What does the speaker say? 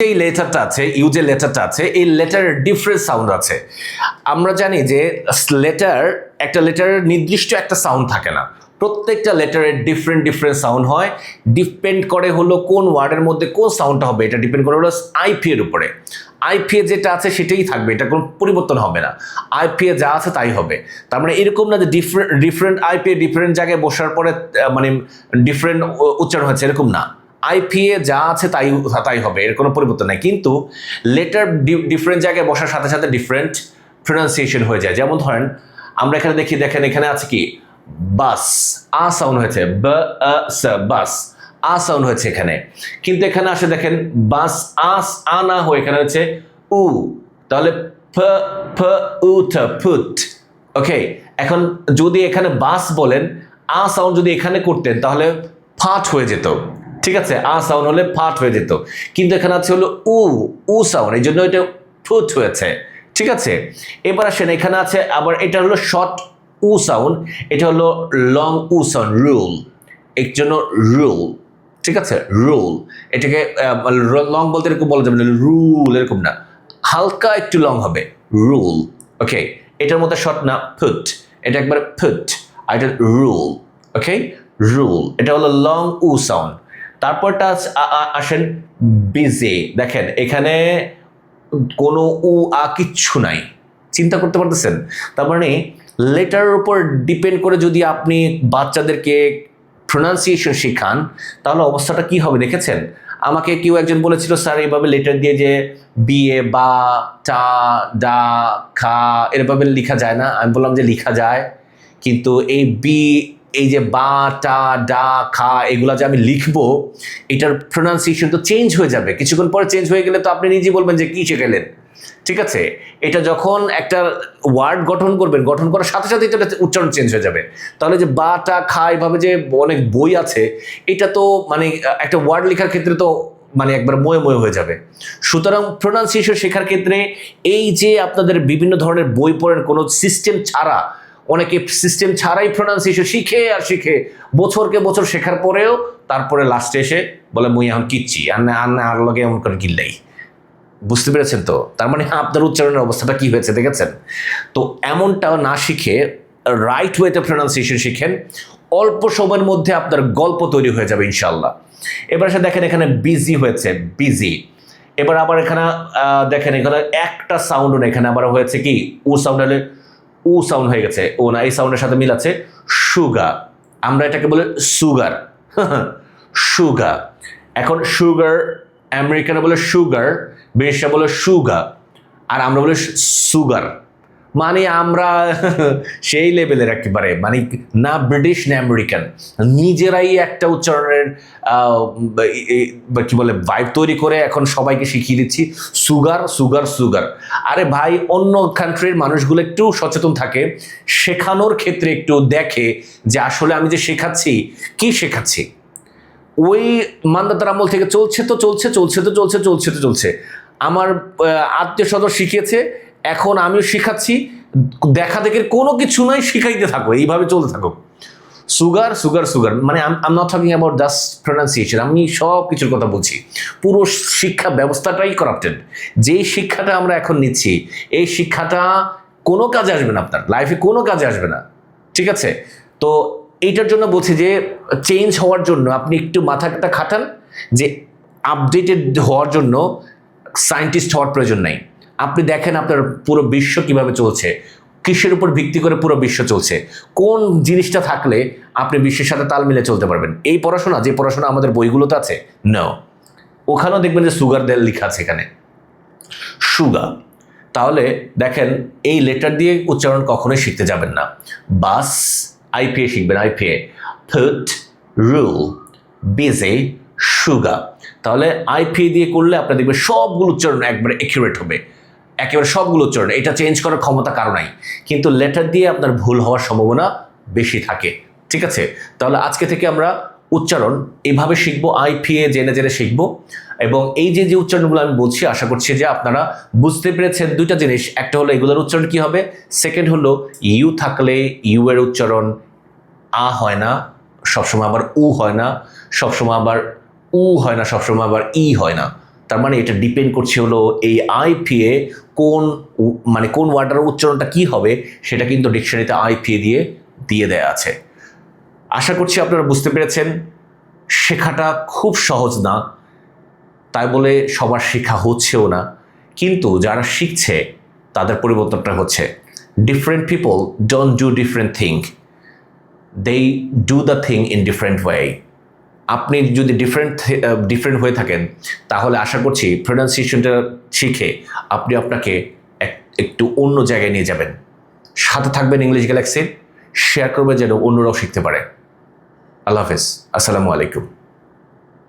এই লেটারটা আছে, ইউ যে লেটারটা আছে, এই লেটারের ডিফারেন্ট সাউন্ড আছে। আমরা জানি যে একটা লেটারের নির্দিষ্ট একটা সাউন্ড থাকে না, প্রত্যেকটা লেটারের ডিফারেন্ট সাউন্ড হয়। ডিপেন্ড করে হলো কোন ওয়ার্ডের মধ্যে কোন সাউন্ডটা হবে, এটা ডিপেন্ড করে হলো আইপি এর উপরে। আইপি এ যেটা আছে সেটাই থাকবে, এটা কোনো পরিবর্তন হবে না। আইপি এ যা আছে তাই হবে। তার মানে এরকম না যে ডিফারেন্ট আইপি ডিফারেন্ট জায়গায় বসার পরে মানে ডিফারেন্ট উচ্চারণ হচ্ছে, এরকম না। আইপিএ যা আছে তাই হবে, এর কোনো পরিবর্তন নাই। কিন্তু লেটার ডিফারেন্ট জায়গায় বসার সাথে সাথে ডিফারেন্ট প্রোনাউন্সিয়েশন হয়ে যায়। যেমন ধরেন আমরা এখানে দেখেন এখানে আছে কি বাস, আ সাউন্ড হয়েছে, বাস, আ সাউন্ড হয়েছে এখানে। কিন্তু এখানে আসে দেখেন বাস আ না হয়ে এখানে হচ্ছে উ, তাহলে ফ উ ফুট। ওকে, এখন যদি এখানে বাস বলেন, আ সাউন্ড যদি এখানে করতেন তাহলে ফাট হয়ে যেত। ঠিক আছে, আ সাউন্ড হলে ফাট হয়ে যেত। কিন্তু এখানে আছে হলো উ সাউন্ড, এই জন্য এটা ফুট হয়েছে। ঠিক আছে, এবার আসেন এখানে আছে আবার এটা হলো শর্ট উ সাউন্ড, এটা হলো লং উ সাউন্ড, রুল। এর জন্য রুল। ঠিক আছে, রুল। এটাকে লং বলতে এরকম বলা যাবে না, রুল এরকম না, হালকা একটু লং হবে, রুল। ওকে, এটার মধ্যে শর্ট না, ফুট, এটা একবার ফুট, আর এটা রুল। ওকে, রুল, এটা হলো লং উ সাউন্ড। তারপরটা আসেন বিজি। দেখেন এখানে কোনো উ আ কিচ্ছু নাই, চিন্তা করতে পারতেছেন? তার মানে লেটারের উপর ডিপেন্ড করে যদি আপনি বাচ্চাদেরকে প্রোনাউন্সিয়েশন শেখান তাহলে অবস্থাটা কি হবে দেখেছেন? আমাকে কেউ একজন বলেছিল, স্যার এইভাবে লেটার দিয়ে যে বিয়ে বা টা ডা খা এরভাবে লেখা যায় না। আমি বললাম যে লেখা যায়, কিন্তু এই যে বা টা ডা খা এগুলা যে আমি লিখবো, এটার প্রোনাউন্সিয়েশন তো চেঞ্জ হয়ে যাবে। কিছুক্ষণ পরে চেঞ্জ হয়ে গেলে তো আপনি নিজেই বলবেন যে কি শেখালেন। ঠিক আছে, এটা যখন একটা ওয়ার্ড গঠন করবেন, গঠন করার সাথে সাথে এটা উচ্চারণ চেঞ্জ হয়ে যাবে। তাহলে যে বা টা খা এভাবে যে অনেক বই আছে, এটা তো মানে একটা ওয়ার্ড লেখার ক্ষেত্রে তো মানে একবার ময়ে হয়ে যাবে। সুতরাং প্রোনাউন্সিয়েশন শেখার ক্ষেত্রে এই যে আপনাদের বিভিন্ন ধরনের বই পড়েন কোনো সিস্টেম ছাড়া, অনেকে সিস্টেম ছাড়াই প্রোনাউন্সিয়েশন শিখে বছরকে বছর শেখার পরেও তারপরে লাস্টে এসে বলে মুই এখন কিচ্ছি আর লগে এমন করে কিল্লাই। বুঝতে পেরেছেন তো? তার মানে আপনার উচ্চারণের অবস্থাটা কি হয়েছে দেখেছেন তো? এমনটা না শিখে রাইট ওয়েতে প্রোনাউন্সিয়েশন শিখেন, অল্প সময়ের মধ্যে আপনার গল্প তৈরি হয়ে যাবে ইনশাল্লাহ। এবার এসে দেখেন এখানে বিজি হয়েছে, বিজি। এবার আবার এখানে দেখেন এখানে একটা সাউন্ড না, এখানে আবার হয়েছে কি উ সাউন্ড, হলে উ সাউন্ড হয়ে গেছে, ও না, এই সাউন্ডের সাথে মিল আছে সুগার। আমরা এটাকে বলে সুগার, সুগার। এখন সুগার আমেরিকানরা বলে সুগার, ব্রিটিশরা বলে সুগার, আর আমরা বলি সুগার। মানে আমরা সেই লেভেলের একেবারে, মানে না ব্রিটিশ না আমেরিকান, নিজেরাই একটা উচ্চারণের কি বলে ভাইব তৈরি করে এখন সবাইকে শিখিয়ে দিচ্ছি সুগার সুগার সুগার। আরে ভাই, অন্য কান্ট্রির মানুষগুলো একটু সচেতন থাকে, শেখানোর ক্ষেত্রে একটু দেখে যে আসলে আমি যে শেখাচ্ছি কি শেখাচ্ছি। ওই মান্দাতার আমল থেকে চলছে। আমার আত্মীয় স্বজন শিখিয়েছে, এখন আমিও শিখাচ্ছি, দেখা দেখে কোনো কিছু নয়, শিখাইতে থাকো, এইভাবে চলতে থাকো। সুগার সুগার সুগার, মানে I am not talking about just pronunciation, আমি সব কিছুর কথা বলছি। পুরো শিক্ষা ব্যবস্থাটাই করাপ্টেড। যেই শিক্ষাটা আমরা এখন নিচ্ছি, এই শিক্ষাটা কোনো কাজে আসবে না, আপনার লাইফে কোনো কাজে আসবে না। ঠিক আছে, তো এইটার জন্য বলছি যে চেঞ্জ হওয়ার জন্য আপনি একটু মাথাটা খাটান, যে আপডেটেড হওয়ার জন্য সায়েন্টিস্ট হওয়ার প্রয়োজন নাই। আপনি দেখেন আপনার পুরো বিশ্ব কিভাবে চলছে, কিসের উপর ভিত্তি করে পুরো বিশ্ব চলছে, কোন জিনিসটা থাকলে আপনি বিশ্বের সাথে তাল মিলে চলতে পারবেন। এই পড়াশোনা, যে পড়াশোনা আমাদের বইগুলোতে আছে, না, ওখানেও দেখবেন যে সুগার দেল লেখা আছে এখানে, সুগার। তাহলে দেখেন এই লেটার দিয়ে উচ্চারণ কখনোই শিখতে যাবেন না। বাস আইপিএ শিখবেন, IPA, foot, rule, busy, sugar. তাহলে আইপিএ দিয়ে করলে আপনার দেখবেন সবগুলো উচ্চারণ একবারে একিউরেট হবে, একেবারে সবগুলো উচ্চারণ, এটা চেঞ্জ করার ক্ষমতা কারো নাই। কিন্তু লেটার দিয়ে আপনার ভুল হওয়ার সম্ভাবনা বেশি থাকে। ঠিক আছে, তাহলে আজকে থেকে আমরা উচ্চারণ এভাবে শিখবো, আইপিএ জেনে জেনে শিখবো। এবং এই যে উচ্চারণগুলো আমি বলছি, আশা করছি যে আপনারা বুঝতে পেরেছেন দুইটা জিনিস। একটা হলো এগুলোর উচ্চারণ কি হবে, সেকেন্ড হলো ইউ থাকলে ইউ এর উচ্চারণ আ হয় না সবসময়, আবার উ হয় না সবসময়, আবার উ হয় না সবসময়, আবার ই হয় না। তার মানে এটা ডিপেন্ড করছে হলো এই আইপিএ কোন কোন ওয়ার্ডের উচ্চারণটা কি হবে সেটা কিন্তু ডিকশনারিতে আইপিএ দিয়ে দিয়ে দেয়া আছে। আশা করছি আপনারা বুঝতে পেরেছেন। শেখাটা খুব সহজ না, তাই বলে সবার শেখা হচ্ছেও না, কিন্তু যারা শিখছে তাদের পরিবর্তনটা হচ্ছে। Different people don't do different thing, they do the thing in different way. আপনি যদি ডিফারেন্ট হয়ে থাকেন তাহলে আশা করছি প্রোনাউন্সিয়েশনটা শিখে আপনি আপনাকে একটু অন্য জায়গায় নিয়ে যাবেন। সাথে থাকবেন ইংলিশ গ্যালাক্সির, শেয়ার করবেন যেন অন্যরাও শিখতে পারে। আল্লাহ হাফেজ, আসসালামু আলাইকুম।